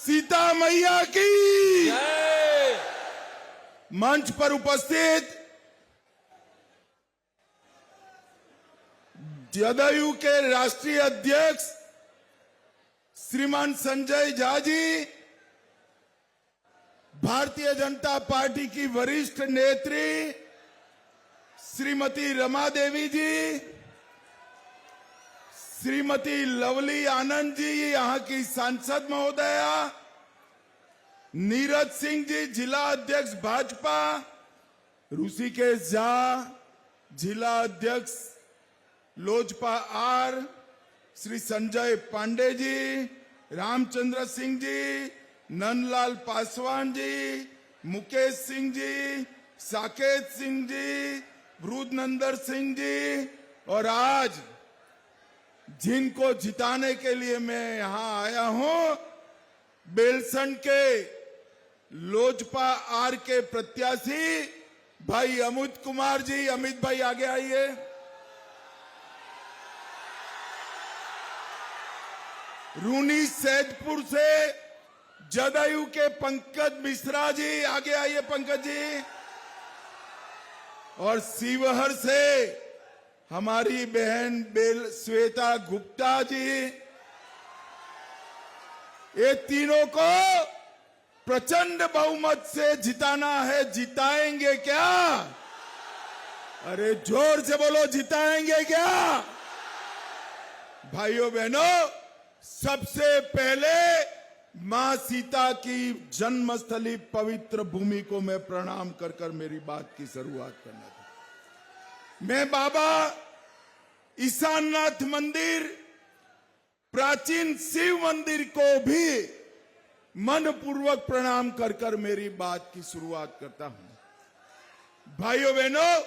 सीता मैया की जय। मंच पर उपस्थित जदयू के राष्ट्रीय अध्यक्ष श्रीमान संजय झा जी, भारतीय जनता पार्टी की वरिष्ठ नेत्री श्रीमती रमा देवी जी, श्रीमती लवली आनंद जी, यहाँ की सांसद महोदया, नीरज सिंह जी जिला अध्यक्ष भाजपा, ऋषिकेश झा जिला अध्यक्ष लोजपा आर, श्री संजय पांडे जी, रामचंद्र सिंह जी, नंदलाल पासवान जी, मुकेश सिंह जी, साकेत सिंह जी, वृद्धनंदर सिंह जी, और आज जिनको जिताने के लिए मैं यहां आया हूं, बेलसंड के लोजपा आर के प्रत्याशी भाई अमित कुमार जी। अमित भाई आगे आइए। रूनी सैदपुर से जदयू के पंकज मिश्रा जी, आगे आइए पंकज जी। और शिवहर से हमारी बहन श्वेता गुप्ता जी। ये तीनों को प्रचंड बहुमत से जिताना है। जिताएंगे क्या? अरे जोर से बोलो, जिताएंगे क्या? भाइयों बहनों, सबसे पहले मां सीता की जन्मस्थली पवित्र भूमि को मैं प्रणाम कर कर मेरी बात की शुरुआत करना था। मैं बाबा ईशाननाथ मंदिर, प्राचीन शिव मंदिर को भी मनपूर्वक प्रणाम कर कर मेरी बात की शुरुआत करता हूं। भाइयों बहनों,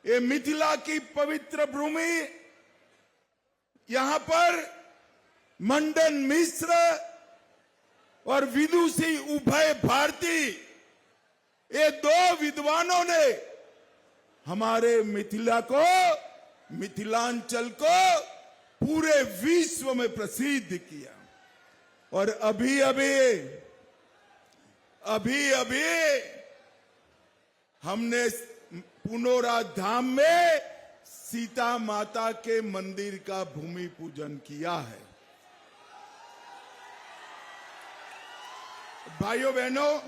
ये मिथिला की पवित्र भूमि, यहां पर मंडन मिश्र और विदुषी उभय भारती, ये दो विद्वानों ने हमारे मिथिला को, मिथिलांचल को पूरे विश्व में प्रसिद्ध किया। और अभी अभी हमने पुनौरा धाम में सीता माता के मंदिर का भूमि पूजन किया है। भाइयों बहनों,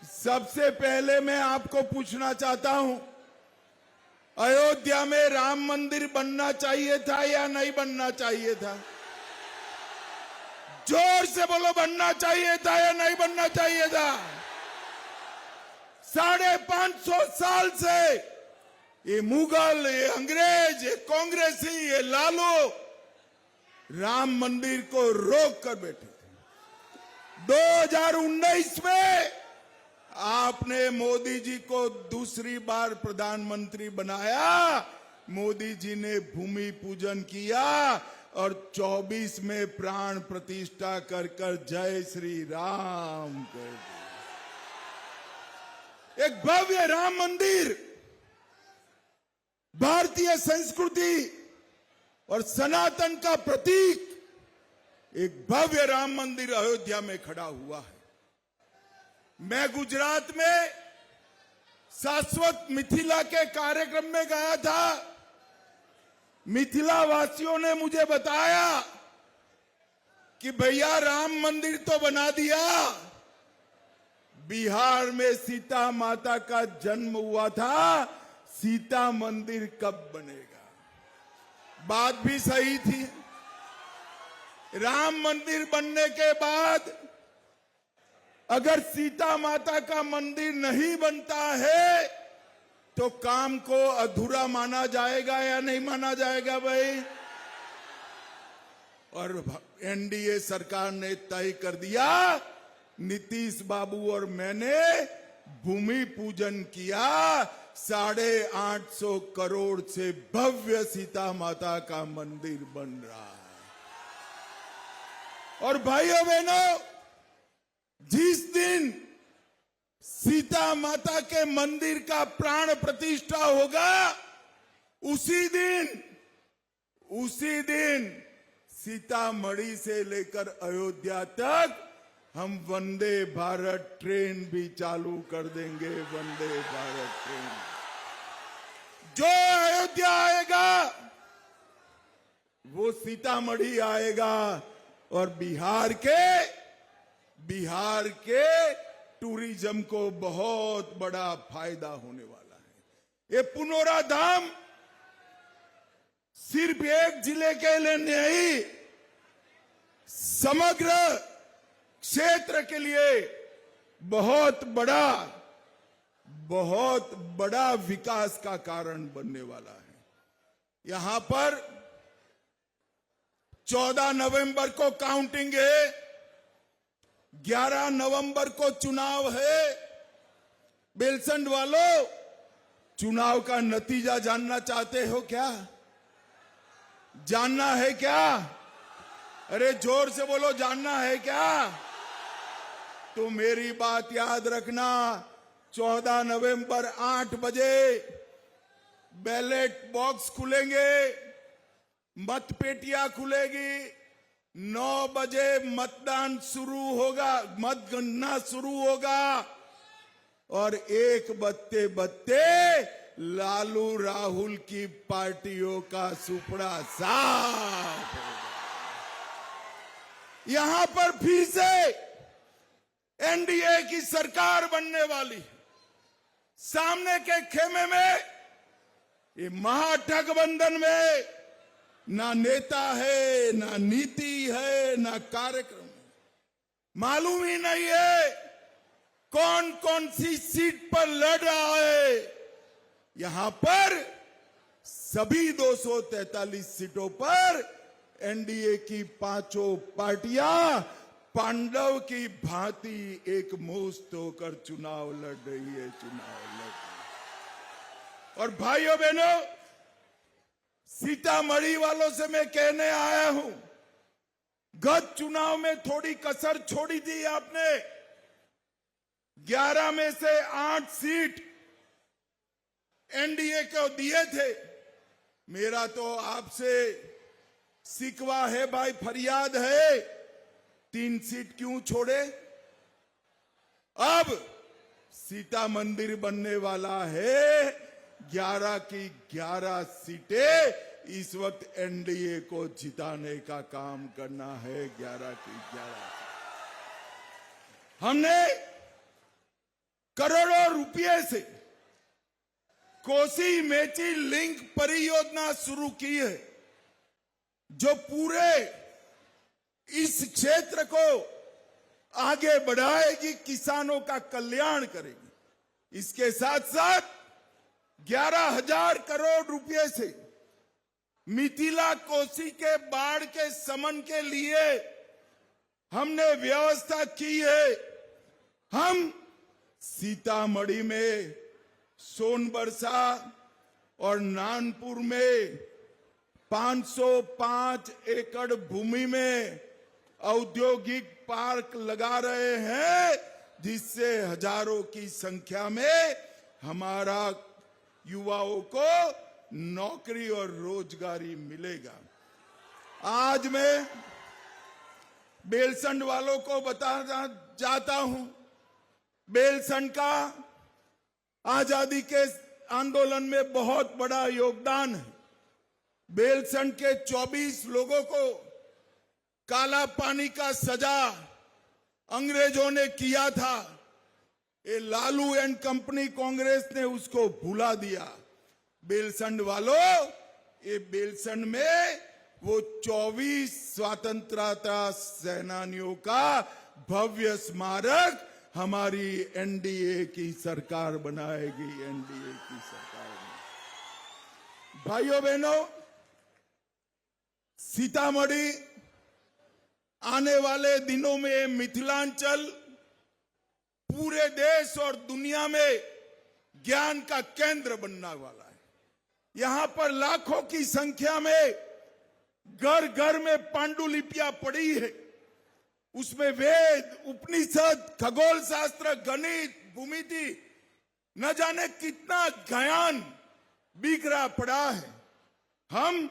सबसे पहले मैं आपको पूछना चाहता हूं, अयोध्या में राम मंदिर बनना चाहिए था या नहीं बनना चाहिए था? जोर से बोलो, बनना चाहिए था या नहीं बनना चाहिए था? 550 साल से ये मुगल, ये अंग्रेज, ये कांग्रेसी, ये लालू राम मंदिर को रोक कर बैठे थे। 2019 में आपने मोदी जी को दूसरी बार प्रधानमंत्री बनाया। मोदी जी ने भूमि पूजन किया और 24 में प्राण प्रतिष्ठा कर कर जय श्री राम कर दिया। एक भव्य राम मंदिर भारतीय संस्कृति और सनातन का प्रतीक, एक भव्य राम मंदिर अयोध्या में खड़ा हुआ है। मैं गुजरात में शाश्वत मिथिला के कार्यक्रम में गया था। मिथिला वासियों ने मुझे बताया कि भैया राम मंदिर तो बना दिया, बिहार में सीता माता का जन्म हुआ था, सीता मंदिर कब बनेगा? बात भी सही थी। राम मंदिर बनने के बाद अगर सीता माता का मंदिर नहीं बनता है तो काम को अधूरा माना जाएगा या नहीं माना जाएगा भाई? और एनडीए सरकार ने तय कर दिया, नीतीश बाबू और मैंने भूमि पूजन किया। 850 करोड़ से भव्य सीता माता का मंदिर बन रहा है। और भाइयों बहनों, जिस दिन सीता माता के मंदिर का प्राण प्रतिष्ठा होगा, उसी दिन सीतामढ़ी से लेकर अयोध्या तक हम वंदे भारत ट्रेन भी चालू कर देंगे। वंदे भारत ट्रेन जो अयोध्या आएगा वो सीतामढ़ी आएगा और बिहार के टूरिज्म को बहुत बड़ा फायदा होने वाला है। ये पुनौरा धाम सिर्फ एक जिले के लिए नहीं, समग्र क्षेत्र के लिए बहुत बड़ा विकास का कारण बनने वाला है। यहां पर 14 नवंबर को काउंटिंग है, 11 नवंबर को चुनाव है। बेलसंड वालों, चुनाव का नतीजा जानना चाहते हो क्या? जानना है क्या? अरे जोर से बोलो, जानना है क्या? तो मेरी बात याद रखना, 14 नवंबर 8 बजे बैलेट बॉक्स खुलेंगे, मतपेटियां खुलेगी, 9 बजे मतदान शुरू होगा, मतगणना शुरू होगा और 1 बजते लालू राहुल की पार्टियों का सुपड़ा साफ होगा। यहां पर फिर से एनडीए की सरकार बनने वाली। सामने के खेमे में, ये महागठबंधन में ना नेता है, ना नीति है, ना कार्यक्रम है। मालूम ही नहीं है कौन कौन सी सीट पर लड़ रहा है। यहां पर सभी 243 सीटों पर एनडीए की 5 पार्टियां पांडव की भांति एक मुश्त होकर चुनाव लड़ रही है। और भाइयों बहनों, सीतामढ़ी वालों से मैं कहने आया हूं, गत चुनाव में थोड़ी कसर छोड़ी थी आपने। 11 में से 8 सीट एनडीए को दिए थे। मेरा तो आपसे शिकवा है भाई, फरियाद है, 3 सीट क्यों छोड़े? अब सीता मंदिर बनने वाला है, 11 की 11 सीटें इस वक्त एनडीए को जिताने का काम करना है। 11 की 11 हमने करोड़ों रुपए से कोसी मेची लिंक परियोजना शुरू की है, जो पूरे इस क्षेत्र को आगे बढ़ाएगी, किसानों का कल्याण करेगी। इसके साथ साथ 11,000 करोड़ रुपए से मिथिला कोसी के बाढ़ के शमन के लिए हमने व्यवस्था की है। हम सीतामढ़ी में सोनबरसा और नानपुर में 505 एकड़ भूमि में औद्योगिक पार्क लगा रहे हैं, जिससे हजारों की संख्या में हमारा युवाओं को नौकरी और रोजगारी मिलेगा। आज मैं बेलसंड वालों को बताना चाहता हूं, बेलसंड का आजादी के आंदोलन में बहुत बड़ा योगदान है। बेलसंड के 24 लोगों को काला पानी का सजा अंग्रेजों ने किया था। ये लालू एंड कंपनी कांग्रेस ने उसको भुला दिया। बेलसंड वालों, ये बेलसंड में वो 24 स्वतंत्रता सेनानियों का भव्य स्मारक हमारी एनडीए की सरकार बनाएगी। एनडीए की सरकार। भाइयों बहनों, सीतामढ़ी आने वाले दिनों में मिथिलांचल पूरे देश और दुनिया में ज्ञान का केंद्र बनने वाला है। यहां पर लाखों की संख्या में घर घर में पांडुलिपियां पड़ी है। उसमें वेद, उपनिषद, खगोल शास्त्र, गणित, भूमिति, न जाने कितना ज्ञान बिखरा पड़ा है। हम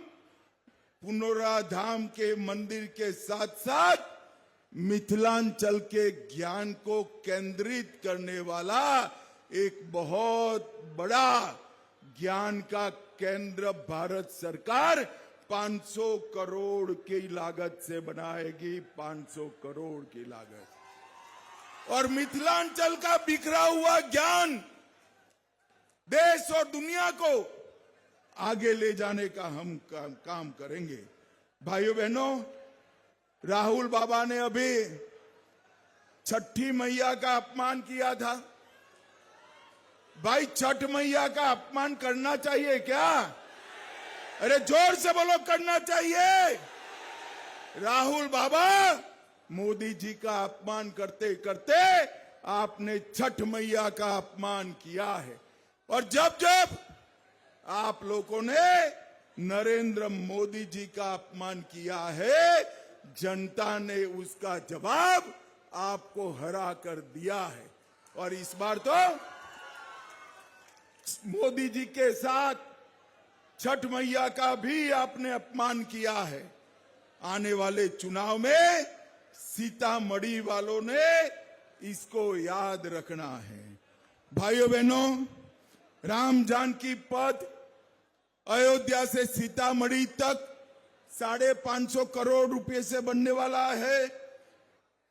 पुनौरा धाम के मंदिर के साथ साथ मिथिलांचल के ज्ञान को केंद्रित करने वाला एक बहुत बड़ा ज्ञान का केंद्र भारत सरकार 500 करोड़ की लागत से बनाएगी। 500 करोड़ की लागत। और मिथिलांचल का बिखरा हुआ ज्ञान देश और दुनिया को आगे ले जाने का हम काम करेंगे। भाइयों बहनों, राहुल बाबा ने अभी छठी मैया का अपमान किया था। भाई, छठ मैया का अपमान करना चाहिए क्या? अरे जोर से बोलो, करना चाहिए। राहुल बाबा, मोदी जी का अपमान करते करते आपने छठ मैया का अपमान किया है। और जब जब आप लोगों ने नरेंद्र मोदी जी का अपमान किया है, जनता ने उसका जवाब आपको हरा कर दिया है। और इस बार तो मोदी जी के साथ छठ मैया का भी आपने अपमान किया है। आने वाले चुनाव में सीतामढ़ी वालों ने इसको याद रखना है। भाइयों बहनों, राम जानकी पथ अयोध्या से सीतामढ़ी तक 550 करोड़ रुपए से बनने वाला है।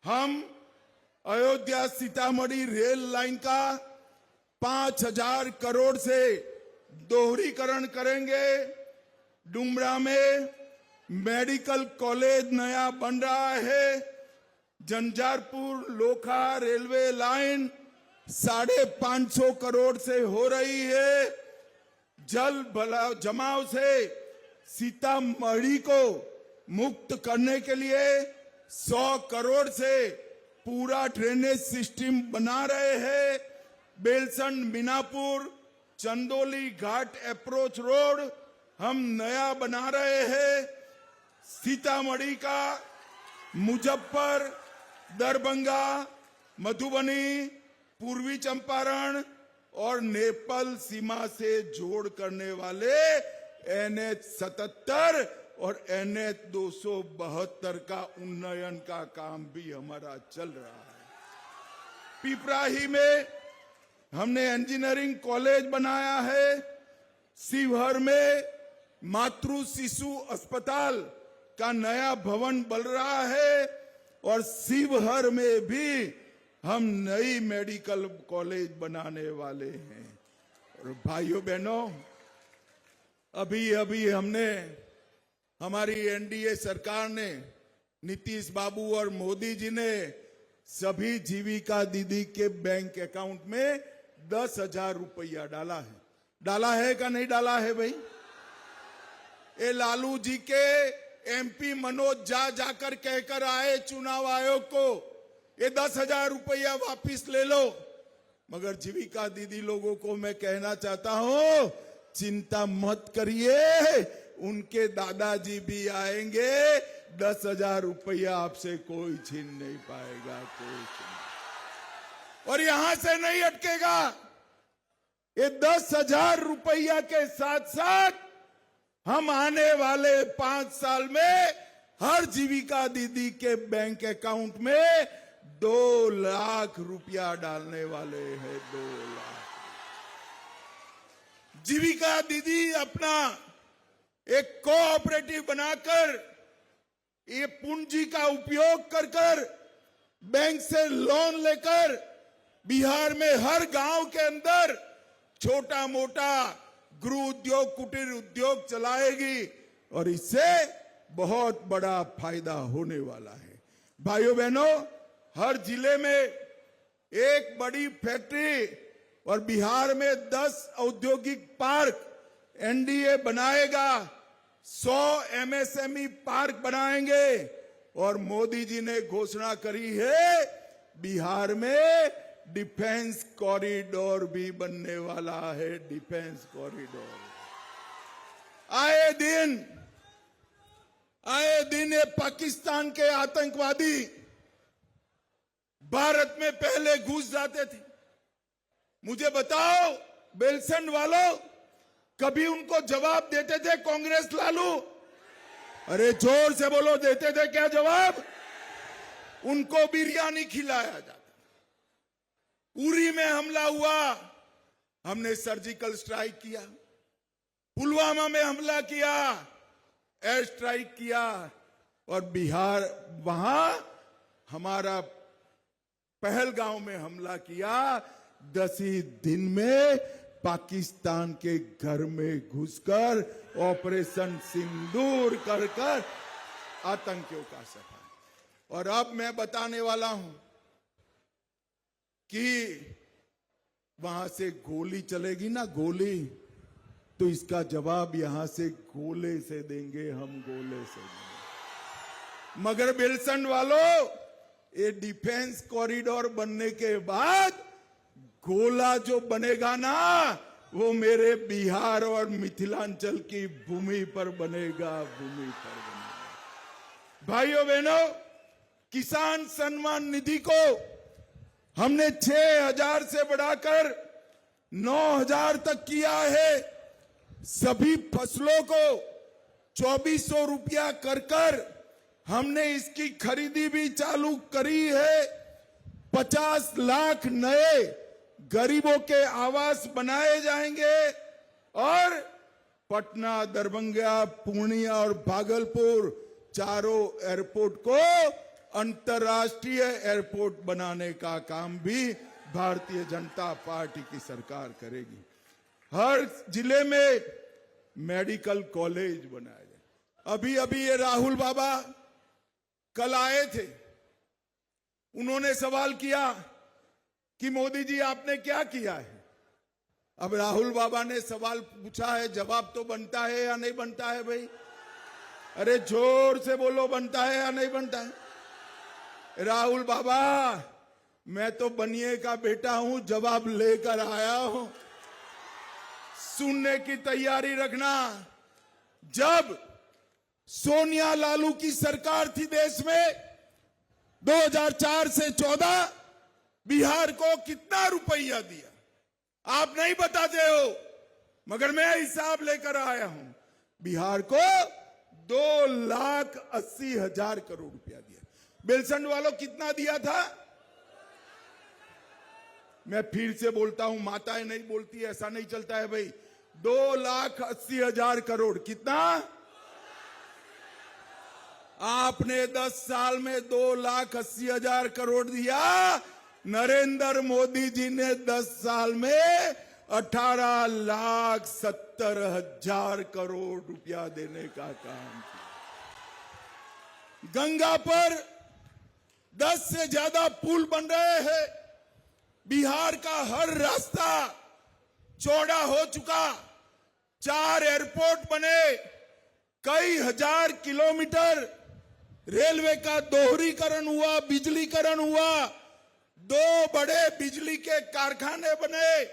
हम अयोध्या सीतामढ़ी रेल लाइन का 5000 करोड़ से दोहरीकरण करेंगे। डुमरा में मेडिकल कॉलेज नया बन रहा है। जंजारपुर लोखा रेलवे लाइन 550 करोड़ से हो रही है। जल जमाव से सीतामढ़ी को मुक्त करने के लिए 100 करोड़ से पूरा ड्रेनेज सिस्टम बना रहे हैं। बेलसंड मीनापुर चंदोली घाट अप्रोच रोड हम नया बना रहे हैं। सीतामढ़ी का मुजफ्फर, दरभंगा, मधुबनी, पूर्वी चंपारण और नेपाल सीमा से जोड़ करने वाले NH 77 और NH 272 का उन्नयन का काम भी हमारा चल रहा है। पिपराही में हमने इंजीनियरिंग कॉलेज बनाया है। शिवहर में मातृ शिशु अस्पताल का नया भवन बन रहा है। और शिवहर में भी हम नई मेडिकल कॉलेज बनाने वाले हैं। और भाइयों बहनों, अभी हमने हमारी NDA सरकार ने, नीतीश बाबू और मोदी जी ने सभी जीविका दीदी के बैंक अकाउंट में 10,000 रुपया डाला है का नहीं डाला है भाई? ये लालू जी के MP मनोज जाकर कहकर आए चुनाव आयोग को, ये 10,000 रुपया वापिस ले लो। मगर जीविका दीदी लोगों को मैं कहना चाहता हूं, चिंता मत करिए, उनके दादाजी भी आएंगे। 10,000 रुपया आपसे कोई छीन नहीं पाएगा, कोई छीन। और यहां से नहीं अटकेगा। ये 10,000 रुपया के साथ साथ हम आने वाले 5 साल में हर जीविका दीदी के बैंक अकाउंट में 2 लाख रुपया डालने वाले हैं। 2 लाख। जीविका दीदी अपना एक कोऑपरेटिव बनाकर ये पूंजी का उपयोग कर बैंक से लोन लेकर बिहार में हर गांव के अंदर छोटा मोटा गृह उद्योग, कुटीर उद्योग चलाएगी। और इससे बहुत बड़ा फायदा होने वाला है। भाइयों बहनों, हर जिले में एक बड़ी फैक्ट्री और बिहार में 10 औद्योगिक पार्क NDA बनाएगा। 100 MSME पार्क बनाएंगे। और मोदी जी ने घोषणा करी है, बिहार में डिफेंस कॉरिडोर भी बनने वाला है। Defence corridor. आए दिन ये पाकिस्तान के आतंकवादी भारत में पहले घुस जाते थे। मुझे बताओ, बेलसंड वालों, कभी उनको जवाब देते थे कांग्रेस लालू? अरे जोर से बोलो, देते थे क्या जवाब? उनको बिरयानी खिलाया जाता। उरी में हमला हुआ, हमने सर्जिकल स्ट्राइक किया। पुलवामा में हमला किया, एयर स्ट्राइक किया। और बिहार, वहां हमारा पहलगांव में हमला किया। 10 ही दिन में पाकिस्तान के घर में घुसकर ऑपरेशन सिंदूर कर कर आतंकियों का सफाया। और अब मैं बताने वाला हूं कि वहां से गोली चलेगी ना, गोली, तो इसका जवाब यहां से गोले से देंगे, हम गोले से देंगे। मगर बेलसंड वालों, ये डिफेंस कॉरिडोर बनने के बाद गोला जो बनेगा ना, वो मेरे बिहार और मिथिलांचल की भूमि पर बनेगा, भूमि पर बनेगा। भाइयों बहनों, किसान सम्मान निधि को हमने 6,000 से बढ़ाकर 9,000 तक किया है। सभी फसलों को 2,400 रुपया कर हमने इसकी खरीदी भी चालू करी है। 50 लाख नए गरीबों के आवास बनाए जाएंगे और पटना, दरभंगा, पूर्णिया और भागलपुर चारों एयरपोर्ट को अंतर्राष्ट्रीय एयरपोर्ट बनाने का काम भी भारतीय जनता पार्टी की सरकार करेगी। हर जिले में मेडिकल कॉलेज बनाए जाए। अभी अभी ये राहुल बाबा कल आए थे, उन्होंने सवाल किया कि मोदी जी आपने क्या किया है। अब राहुल बाबा ने सवाल पूछा है, जवाब तो बनता है या नहीं बनता है भाई? अरे जोर से बोलो, बनता है या नहीं बनता है? राहुल बाबा, मैं तो बनिए का बेटा हूं, जवाब लेकर आया हूं, सुनने की तैयारी रखना। जब सोनिया लालू की सरकार थी देश में, 2004 से 14 बिहार को कितना रुपया दिया आप नहीं बताते हो, मगर मैं हिसाब लेकर आया हूं। बिहार को 2,80,000 करोड़ रुपया दिया। बेलसंड वालों कितना दिया था? मैं फिर से बोलता हूं, माताएं नहीं बोलती, ऐसा नहीं चलता है भाई। 2,80,000 करोड़। कितना? आपने 10 साल में 2,80,000 करोड़ दिया। नरेंद्र मोदी जी ने 10 साल में 18,70,000 करोड़ रुपया देने का काम किया। गंगा पर 10 से ज्यादा पुल बन रहे हैं। बिहार का हर रास्ता चौड़ा हो चुका। 4 एयरपोर्ट बने। कई हजार किलोमीटर रेलवे का दोहरीकरण हुआ, बिजलीकरण हुआ। 2 बड़े बिजली के कारखाने बने।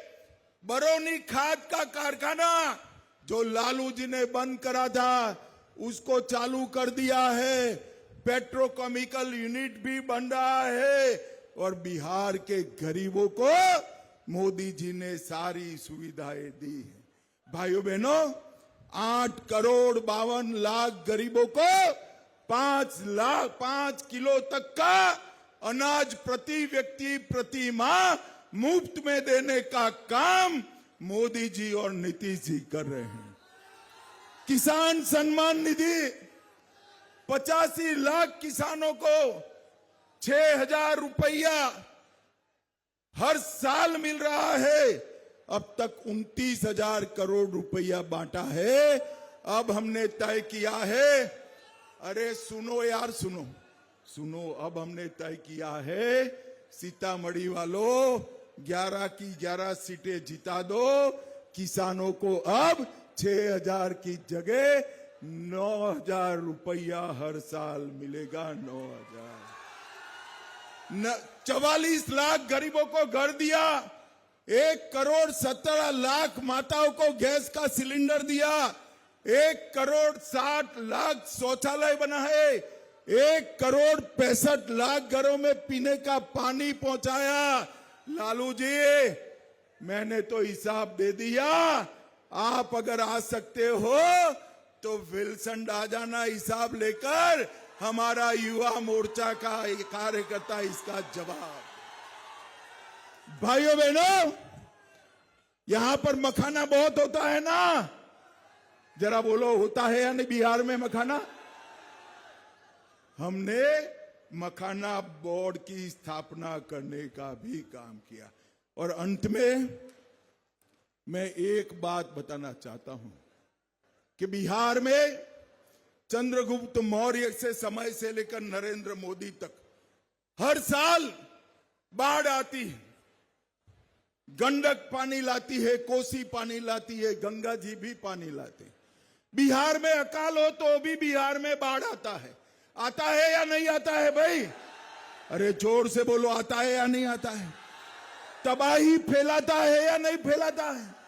बरौनी खाद का कारखाना जो लालू जी ने बंद करा था, उसको चालू कर दिया है। पेट्रोकेमिकल यूनिट भी बन रहा है और बिहार के गरीबों को मोदी जी ने सारी सुविधाएं दी है। भाइयों बहनों, 8,52,00,000 गरीबों को 5 किलो तक का अनाज प्रति व्यक्ति प्रति माह मुफ्त में देने का काम मोदी जी और नीतीश जी कर रहे हैं। किसान सम्मान निधि 85 लाख किसानों को 6,000 रुपया हर साल मिल रहा है। अब तक 29,000 करोड़ रुपया बांटा है। अब हमने तय किया है, अरे सुनो यार, सुनो, अब हमने तय किया है, सीतामढ़ी वालों 11 की 11 सीटें जिता दो। किसानों को अब 6,000 की जगह 9,000 रुपया हर साल मिलेगा। 9,000। 44 लाख गरीबों को घर दिया। 1,17,00,000 माताओं को गैस का सिलेंडर दिया। 1,60,00,000 शौचालय बनाए। 1,65,00,000 घरों में पीने का पानी पहुंचाया। लालू जी, मैंने तो हिसाब दे दिया। आप अगर आ सकते हो तो विल्सन डाजाना हिसाब लेकर हमारा युवा मोर्चा का एक कार्यकर्ता इसका जवाब। भाइयों बहनों, यहां पर मखाना बहुत होता है ना, जरा बोलो होता है या नहीं बिहार में मखाना? हमने मखाना बोर्ड की स्थापना करने का भी काम किया। और अंत में मैं एक बात बताना चाहता हूं कि बिहार में चंद्रगुप्त मौर्य से समय से लेकर नरेंद्र मोदी तक हर साल बाढ़ आती है। गंडक पानी लाती है, कोसी पानी लाती है, गंगा जी भी पानी लाते हैं। बिहार में अकाल हो तो भी बिहार में बाढ़ आता है। आता है या नहीं आता है भाई? अरे जोर से बोलो, आता है या नहीं आता है? तबाही फैलाता है या नहीं फैलाता है?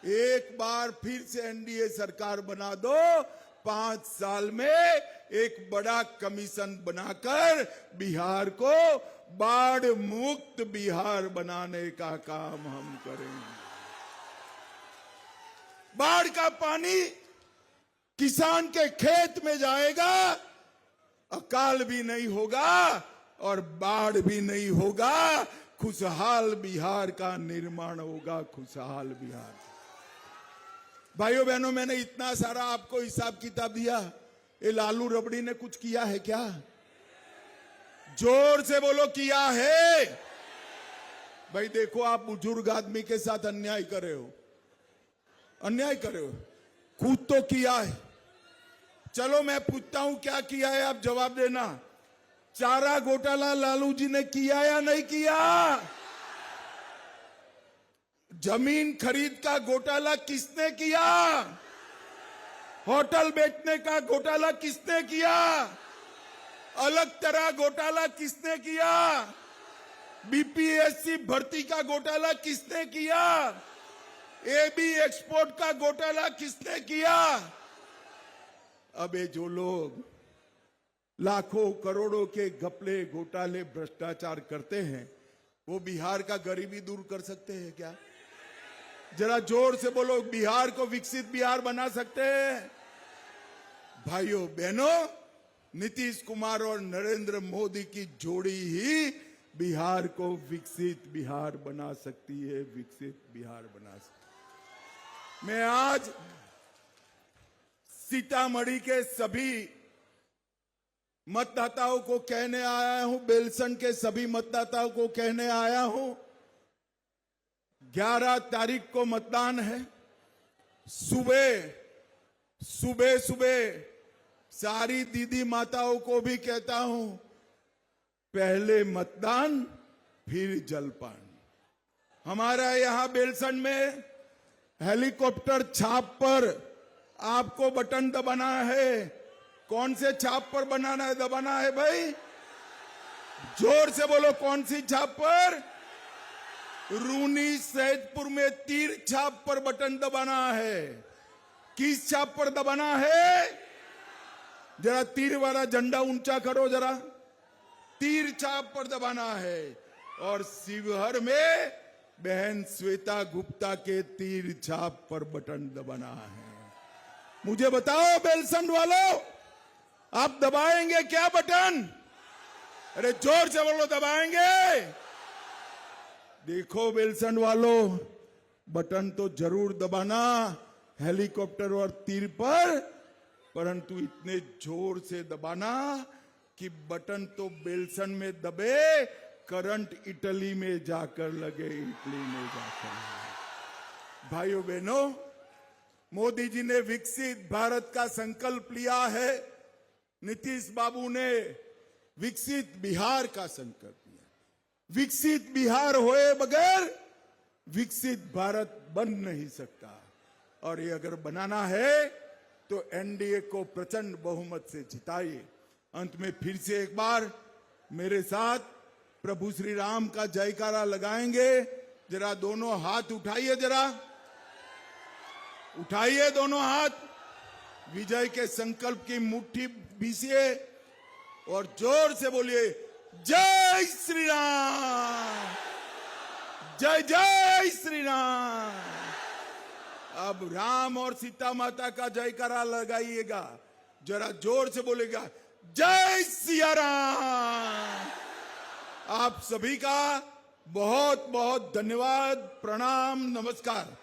एक बार फिर से एनडीए सरकार बना दो, 5 साल में एक बड़ा कमीशन बनाकर बिहार को बाढ़ मुक्त बिहार बनाने का काम हम करेंगे। बाढ़ का पानी किसान के खेत में जाएगा, अकाल भी नहीं होगा और बाढ़ भी नहीं होगा, खुशहाल बिहार का निर्माण होगा, खुशहाल बिहार। भाइयों बहनों, मैंने इतना सारा आपको हिसाब किताब दिया, ये लालू रबड़ी ने कुछ किया है क्या? जोर से बोलो, किया है? भाई देखो, आप बुजुर्ग आदमी के साथ अन्याय कर रहे हो, अन्याय कर रहे हो। खुद तो किया है। चलो मैं पूछता हूं क्या किया है, आप जवाब देना। चारा घोटाला लालू जी ने किया या नहीं किया? जमीन खरीद का घोटाला किसने किया? होटल बेचने का घोटाला किसने किया? अलग तरह घोटाला किसने किया? बीपीएससी भर्ती का घोटाला किसने किया? एबी एक्सपोर्ट का घोटाला किसने किया? अबे जो लोग लाखों करोड़ों के घपले घोटाले भ्रष्टाचार करते हैं, वो बिहार का गरीबी दूर कर सकते हैं क्या? जरा जोर से बोलो, बिहार को विकसित बिहार बना सकते हैं? भाइयों बहनों, नीतीश कुमार और नरेंद्र मोदी की जोड़ी ही बिहार को विकसित बिहार बना सकती है, विकसित बिहार बना सकती। मैं आज सीतामढ़ी के सभी मतदाताओं को कहने आया हूं, बेलसन के सभी मतदाताओं को कहने आया हूं, 11 तारीख को मतदान है। सुबह सुबह सारी दीदी माताओं को भी कहता हूं, पहले मतदान फिर जलपान। हमारा यहां बेलसन में हेलीकॉप्टर छाप पर आपको बटन दबाना है। कौन से छाप पर दबाना है भाई? जोर से बोलो, कौन सी छाप पर? रूनी सैदपुर में तीर छाप पर बटन दबाना है। किस छाप पर दबाना है? जरा तीर वाला झंडा ऊंचा करो, जरा। तीर छाप पर दबाना है। और शिवहर में बहन श्वेता गुप्ता के तीर छाप पर बटन दबाना है। मुझे बताओ बेलसन वालों, आप दबाएंगे क्या बटन? अरे जोर से बोलो, दबाएंगे? देखो बेलसन वालों, बटन तो जरूर दबाना हेलीकॉप्टर और तीर पर, परंतु इतने जोर से दबाना कि बटन तो बेलसन में दबे, करंट इटली में जाकर लगे, इटली में जाकर। भाइयों बहनों, मोदी जी ने विकसित भारत का संकल्प लिया है, नीतीश बाबू ने विकसित बिहार का संकल्प लिया। विकसित बिहार होए बगैर विकसित भारत बन नहीं सकता। और ये अगर बनाना है तो एनडीए को प्रचंड बहुमत से जिताइए। अंत में फिर से एक बार मेरे साथ प्रभु श्री राम का जयकारा लगाएंगे। जरा दोनों हाथ उठाइए, जरा उठाइए दोनों हाथ, विजय के संकल्प की मुट्ठी बीसिए और जोर से बोलिए, जय श्री राम, जय जय श्री राम। अब राम और सीता माता का जयकारा लगाइएगा, जरा जोर से बोलेगा, जय सिया राम। आप सभी का बहुत बहुत धन्यवाद, प्रणाम, नमस्कार।